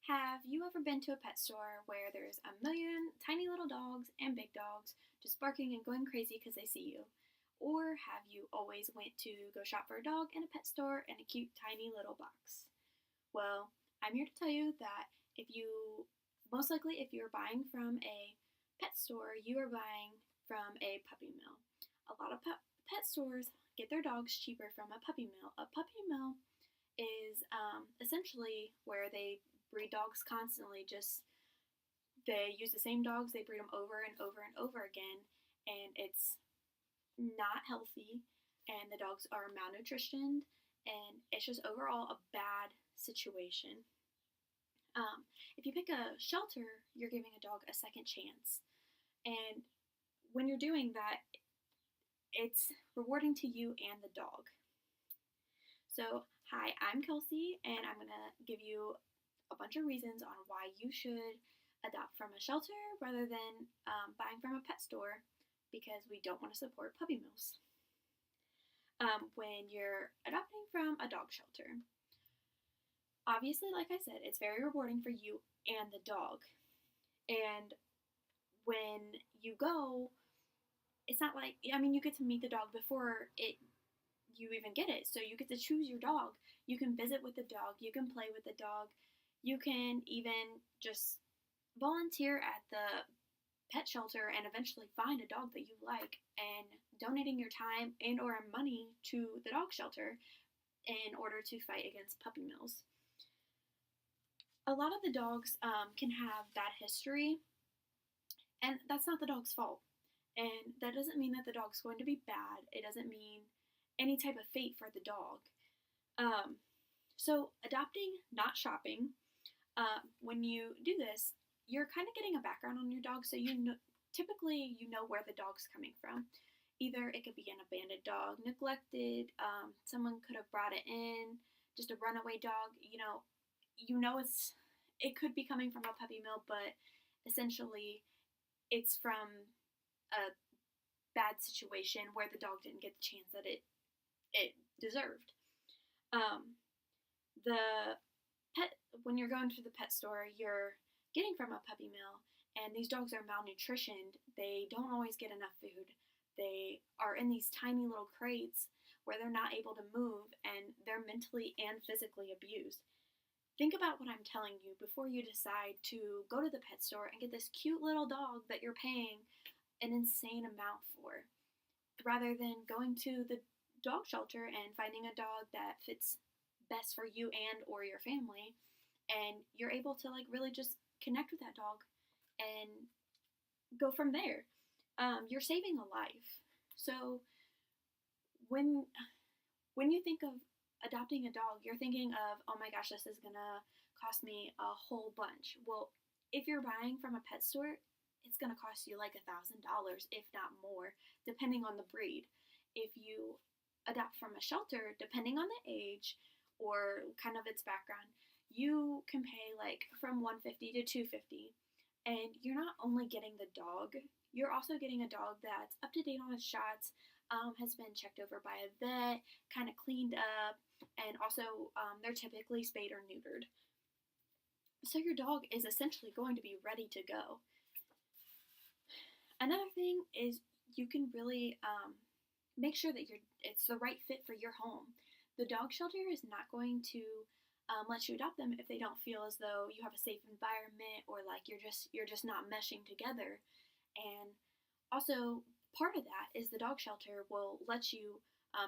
Have you ever been to a pet store where there's a million tiny little dogs and big dogs just barking and going crazy because they see you? Or have you always went to go shop for a dog in a pet store in a cute tiny little box? Well, I'm here to tell you that if you most likely if you're buying from a pet store, you are buying from a puppy mill. A lot of pet stores get their dogs cheaper from a puppy mill. A puppy mill is essentially where they breed dogs constantly. Just they use the same dogs, they breed them over and over and over again, and it's not healthy, and the dogs are malnutritioned, and it's just overall a bad situation. If you pick a shelter, you're giving a dog a second chance, and when you're doing that, it's rewarding to you and the dog. So, hi, I'm Kelsey, and I'm going to give you a bunch of reasons on why you should adopt from a shelter rather than buying from a pet store because we don't want to support puppy mills. When you're adopting from a dog shelter, obviously, like I said, it's very rewarding for you and the dog. And when you go, it's not like, you get to meet the dog before you even get it. So you get to choose your dog. You can visit with the dog. You can play with the dog. You can even just volunteer at the pet shelter and eventually find a dog that you like and donating your time and or money to the dog shelter in order to fight against puppy mills. A lot of the dogs can have bad history, and that's not the dog's fault. And that doesn't mean that the dog's going to be bad. It doesn't mean any type of fate for the dog. So adopting, not shopping, when you do this, you're kind of getting a background on your dog, so typically you know where the dog's coming from. Either it could be an abandoned dog, neglected, someone could have brought it in, just a runaway dog. It could be coming from a puppy mill, but essentially it's from a bad situation where the dog didn't get the chance that it deserved. The pet When you're going to the pet store, you're getting from a puppy mill, and these dogs are malnutritioned. They don't always get enough food. They are in these tiny little crates where they're not able to move, and they're mentally and physically abused. Think about what I'm telling you before you decide to go to the pet store and get this cute little dog that you're paying an insane amount for, rather than going to the dog shelter and finding a dog that fits best for you and or your family, and you're able to really just connect with that dog and go from there. You're saving a life. So when you think of adopting a dog, you're thinking of, oh my gosh, this is gonna cost me a whole bunch. Well, if you're buying from a pet store, it's gonna cost you like $1,000, if not more, depending on the breed. If you adopt from a shelter, depending on the age or kind of its background, you can pay from $150 to $250, and you're not only getting the dog, you're also getting a dog that's up to date on its shots, has been checked over by a vet, kind of cleaned up, and also they're typically spayed or neutered. So your dog is essentially going to be ready to go. Another thing is you can really make sure that it's the right fit for your home. The dog shelter is not going to let you adopt them if they don't feel as though you have a safe environment or you're just not meshing together. And also, part of that is the dog shelter will let you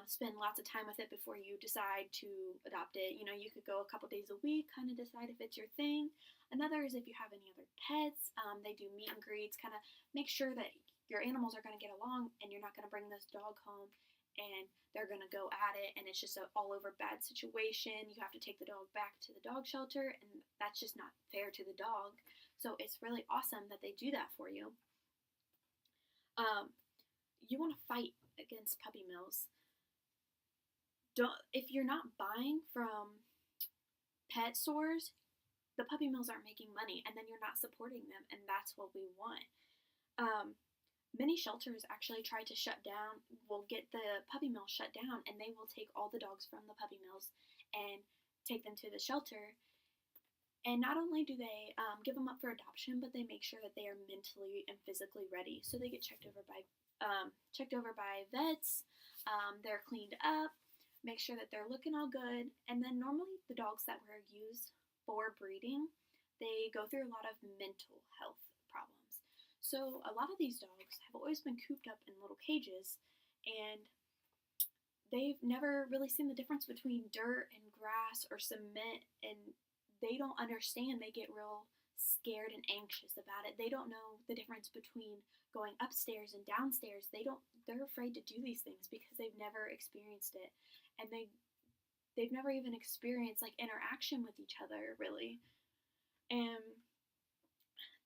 spend lots of time with it before you decide to adopt it. You could go a couple days a week, kind of decide if it's your thing. Another is if you have any other pets, they do meet and greets, kind of make sure that your animals are going to get along and you're not going to bring this dog home and they're going to go at it and it's just an all over bad situation. You have to take the dog back to the dog shelter, and that's just not fair to the dog. So it's really awesome that they do that for you. You want to fight against puppy mills. If you're not buying from pet stores, the puppy mills aren't making money, and then you're not supporting them, and that's what we want. Many shelters actually try to will get the puppy mill shut down, and they will take all the dogs from the puppy mills and take them to the shelter. And not only do they give them up for adoption, but they make sure that they are mentally and physically ready. So they get checked over by vets. They're cleaned up, make sure that they're looking all good. And then normally the dogs that were used for breeding, they go through a lot of mental health problems. So a lot of these dogs have always been cooped up in little cages, and they've never really seen the difference between dirt and grass or cement, and they don't understand. They get real scared and anxious about it. They don't know the difference between going upstairs and downstairs. They're afraid to do these things because they've never experienced it. And they've never even experienced like interaction with each other really. And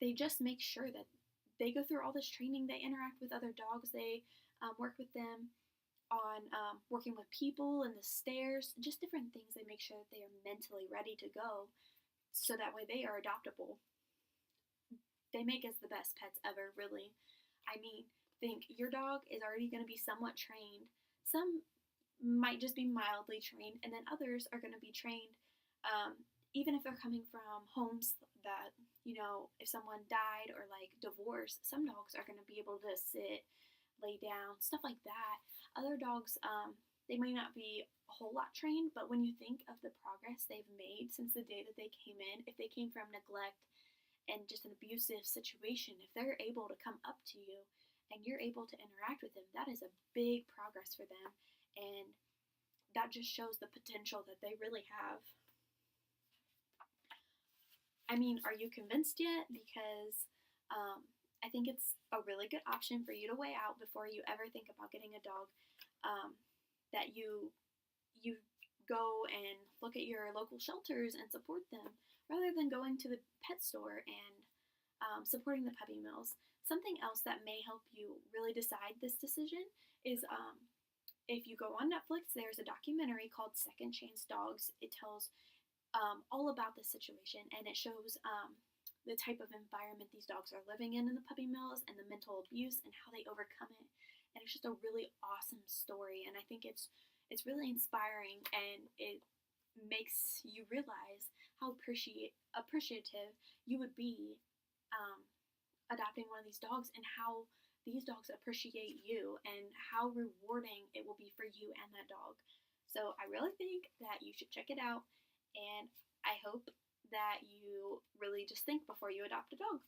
they just make sure that they go through all this training. They interact with other dogs. They work with them on working with people and the stairs, just different things. They make sure that they are mentally ready to go so that way they are adoptable. They make us the best pets ever, really. I mean, think your dog is already going to be somewhat trained. Some might just be mildly trained, and then others are going to be trained even if they're coming from homes that, if someone died or like divorce, some dogs are going to be able to sit, lay down, stuff like that. Other dogs, they may not be a whole lot trained, but when you think of the progress they've made since the day that they came in, if they came from neglect and just an abusive situation, if they're able to come up to you and you're able to interact with them, that is a big progress for them. And that just shows the potential that they really have. I mean, are you convinced yet? Because I think it's a really good option for you to weigh out before you ever think about getting a dog. That you go and look at your local shelters and support them rather than going to the pet store and supporting the puppy mills. Something else that may help you really decide this decision is if you go on Netflix, there's a documentary called Second Chance Dogs. It tells all about the situation, and it shows the type of environment these dogs are living in the puppy mills and the mental abuse and how they overcome it. And it's just a really awesome story, and I think it's really inspiring, and it makes you realize how appreciative you would be adopting one of these dogs, and how these dogs appreciate you, and how rewarding it will be for you and that dog. So I really think that you should check it out, and I hope that you really just think before you adopt a dog.